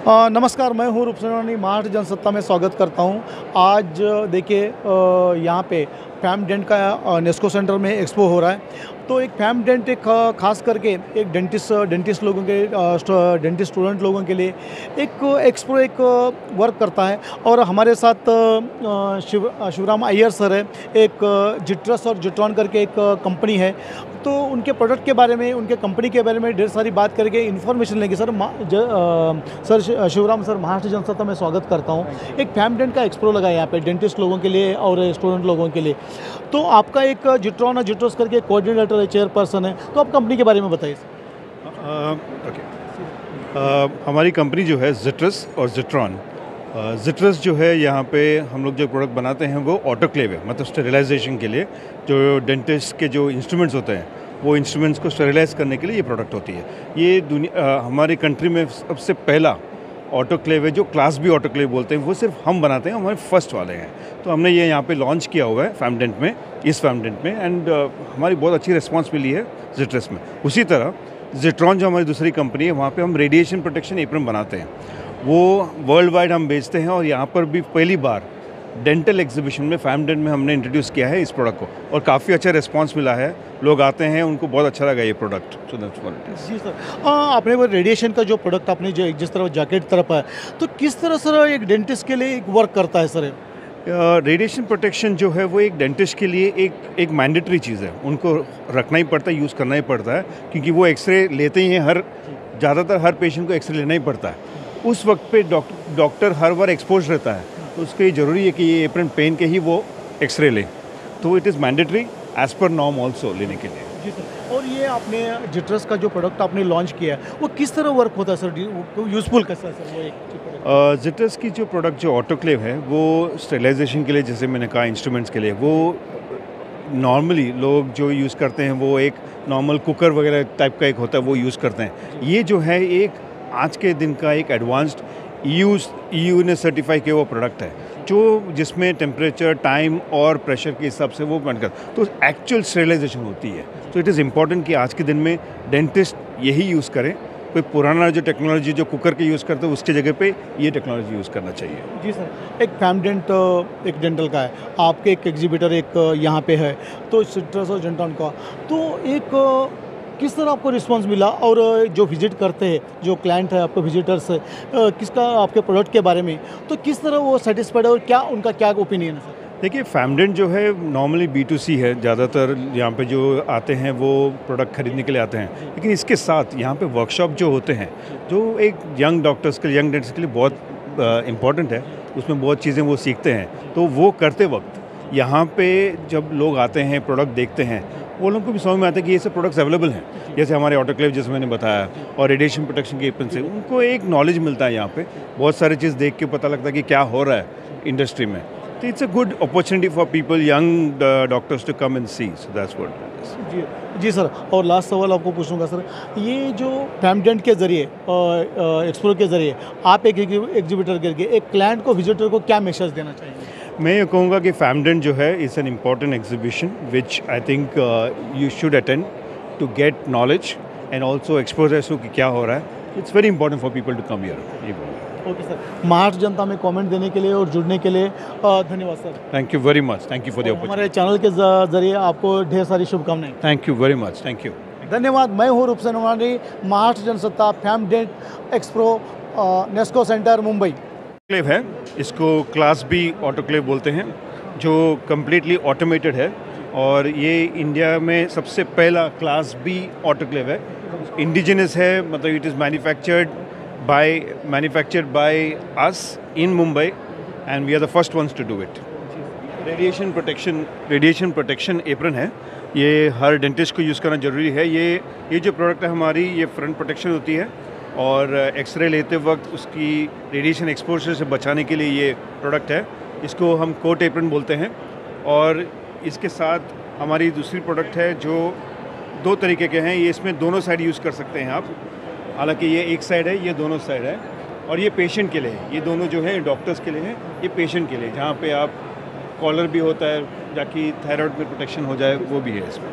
नमस्कार, मैं हूँ रूपसरणी महाराष्ट्र जनसत्ता में स्वागत करता हूँ। आज देखिए यहाँ पे फैम डेंट का नेस्को सेंटर में एक्सपो हो रहा है। तो एक फैम डेंट एक खास करके एक डेंटिस्ट लोगों के डेंटिस्ट स्टूडेंट लोगों के लिए एक एक्सपो एक वर्क करता है। और हमारे साथ शिवराम अय्यर सर है, एक जिट्रस और जिट्रॉन करके एक कंपनी है। तो उनके प्रोडक्ट के बारे में, उनके कंपनी के बारे में ढेर सारी बात करके इन्फॉर्मेशन लेंगे। सर शिवराम सर, महाराष्ट्र जनसत्ता में स्वागत करता हूँ। एक फैम डेंट का एक्सपो लगा है यहाँ पे डेंटिस्ट लोगों के लिए और स्टूडेंट लोगों के लिए। तो आपका एक जिट्रॉन और जिट्रोस करके कोऑर्डिनेटर है, चेयरपर्सन है, तो आप कंपनी के बारे में बताइए। हमारी कंपनी जो है जिट्रस और जिट्रॉन। जिट्रस जो है यहाँ पे हम लोग जो प्रोडक्ट बनाते हैं वो ऑटोक्लेव है, मतलब स्टेरिलाइजेशन के लिए। जो डेंटिस्ट के जो इंस्ट्रूमेंट्स होते हैं वो इंस्ट्रूमेंट्स को स्टेरिलाइज करने के लिए ये प्रोडक्ट होती है। ये हमारी कंट्री में सबसे पहला ऑटोक्लेव है, जो क्लास बी ऑटोक्लेव बोलते हैं, वो सिर्फ हम बनाते हैं, हमारे फर्स्ट वाले हैं। तो हमने ये यहाँ पे लॉन्च किया हुआ है फैम डेंट में, इस फैम डेंट में, एंड हमारी बहुत अच्छी रिस्पांस मिली है जिट्रस में। उसी तरह जिट्रॉन जो हमारी दूसरी कंपनी है, वहाँ पे हम रेडिएशन प्रोटेक्शन एप्रन बनाते हैं। वो वर्ल्ड वाइड हम बेचते हैं और यहाँ पर भी पहली बार डेंटल एग्जीबिशन में फैम डेंट में हमने इंट्रोड्यूस किया है इस प्रोडक्ट को, और काफ़ी अच्छा रिस्पांस मिला है। लोग आते हैं, उनको बहुत अच्छा लगा ये product. So that's what it is. जी सर, आपने वो रेडिएशन का जो प्रोडक्ट आपने जो जिस तरह जैकेट तरफ है, तो किस तरह सर एक डेंटिस्ट के लिए एक वर्क करता है सर? रेडिएशन प्रोटेक्शन जो है वो एक डेंटिस्ट के लिए एक मैंडेटरी चीज़ है, उनको रखना ही पड़ता है, यूज़ करना ही पड़ता है, क्योंकि वो एक्सरे लेते ही हैं। ज़्यादातर हर पेशेंट को एक्सरे लेना ही पड़ता है। उस वक्त पे डॉक्टर हर बार एक्सपोज रहता है, तो उसके लिए ज़रूरी है कि ये एप्रन पहन के ही वो एक्सरे ले। तो it is mandatory as per norm also लेने के लिए। जी सर। और ये आपने जिट्रस का जो प्रोडक्ट आपने लॉन्च किया है, वो किस तरह वर्क होता है सर? यूज़फुल कैसा है सर वो एक? जिट्रस की जो प्रोडक्ट जो ऑटोक्लेव है वो स्टेरिलाइजेशन के लिए, जैसे मैंने कहा, इंस्ट्रूमेंट्स के लिए, वो नॉर्मली लोग जो यूज़ करते हैं वो एक नॉर्मल कुकर वगैरह टाइप का एक होता है, वो यूज़ करते हैं। ये जो है एक आज के दिन का एक एडवांस्ड EU ने सर्टिफाई किया हुआ प्रोडक्ट है, जो जिसमें टेम्परेचर, टाइम और प्रेशर के हिसाब से वो बन कर तो एक्चुअल स्टेरिलाइजेशन होती है। तो इट इज़ इम्पॉर्टेंट कि आज के दिन में डेंटिस्ट यही यूज़ करें। कोई पुराना जो टेक्नोलॉजी जो कुकर के यूज़ करते हैं उसकी जगह पे ये टेक्नोलॉजी यूज़ करना चाहिए। जी सर। एक फैम डेंट एक डेंटल का है, आपके एक एग्जीबिटर एक यहाँ पे है, तो जिट्रस और जिट्रॉन का, तो एक किस तरह आपको रिस्पांस मिला? और जो विजिट करते हैं, जो क्लाइंट है आपके विजिटर्स है, किसका आपके प्रोडक्ट के बारे में, तो किस तरह वो सेटिस्फाइड है और क्या उनका क्या ओपिनियन है सर? देखिए, फैम डेंट जो है नॉर्मली B2C है, ज़्यादातर यहाँ पे जो आते हैं वो प्रोडक्ट खरीदने के लिए आते हैं। लेकिन इसके साथ यहाँ पे वर्कशॉप जो होते हैं, जो एक यंग डॉक्टर्स के लिए, यंग डेंटिस्ट के लिए बहुत इम्पॉर्टेंट है, उसमें बहुत चीज़ें वो सीखते हैं। तो वो करते वक्त यहाँ पे जब लोग आते हैं, प्रोडक्ट देखते हैं, वो लोगों को भी समझ में आता है कि ये सब प्रोडक्ट्स अवेलेबल हैं। जैसे हमारे ऑटोक्लेव, जैसे मैंने बताया, और रेडिएशन प्रोटेक्शन के एप्रन से उनको एक नॉलेज मिलता है। यहाँ पे बहुत सारी चीज़ देख के पता लगता है कि क्या हो रहा है इंडस्ट्री में। तो it's a good opportunity for people, young doctors to come and see. So that's what it is. जी जी सर। और लास्ट सवाल आपको पूछूंगा सर, ये जो फैम डेंट के ज़रिए एक्सप्लोर के ज़रिए आप एक एग्जीबिटर करके एक क्लाइंट को, विजिटर को क्या मैसेज देना चाहिए? मैं ये कहूँगा कि फैम डेंट जो है is an important exhibition which I think you should attend to get knowledge and also exposure to कि क्या हो रहा है। It's very important for people to come here. Okay sir. Maharashtra जनता में कमेंट देने के लिए और जुड़ने के लिए धन्यवाद sir. Thank you very much. Thank you for the opportunity. हमारे चैनल के ज़रिए आपको ढेर सारी शुभकामनाएं। Thank you very much. Thank you. धन्यवाद। मैं हूँ Rupsarani, Maharashtra Janasatta, Famdent expo, Nesco centre, Mumbai. Autoclave है, इसको क्लास बी ऑटोक्लेव बोलते हैं, जो कम्प्लीटली ऑटोमेटेड है, और ये इंडिया में सबसे पहला क्लास बी ऑटोक्लेव है। इंडिजिनस है, मतलब it is manufactured by us in Mumbai, and we are the first ones to do it. Radiation protection apron है, ये हर डेंटिस्ट को यूज़ करना ज़रूरी है। ये जो प्रोडक्ट है हमारी, ये फ्रंट प्रोटेक्शन होती है, और एक्सरे लेते वक्त उसकी रेडिएशन एक्सपोजर से बचाने के लिए ये प्रोडक्ट है। इसको हम कोट एप्रन बोलते हैं। और इसके साथ हमारी दूसरी प्रोडक्ट है जो दो तरीके के हैं। ये इसमें दोनों साइड यूज़ कर सकते हैं आप, हालांकि ये एक साइड है, ये दोनों साइड है, और ये पेशेंट के लिए है। ये दोनों जो है डॉक्टर्स के लिए है, ये पेशेंट के लिए, जहाँ पे आप कॉलर भी होता है, ताकि थायराइड में प्रोटेक्शन हो जाए, वो भी है इसमें।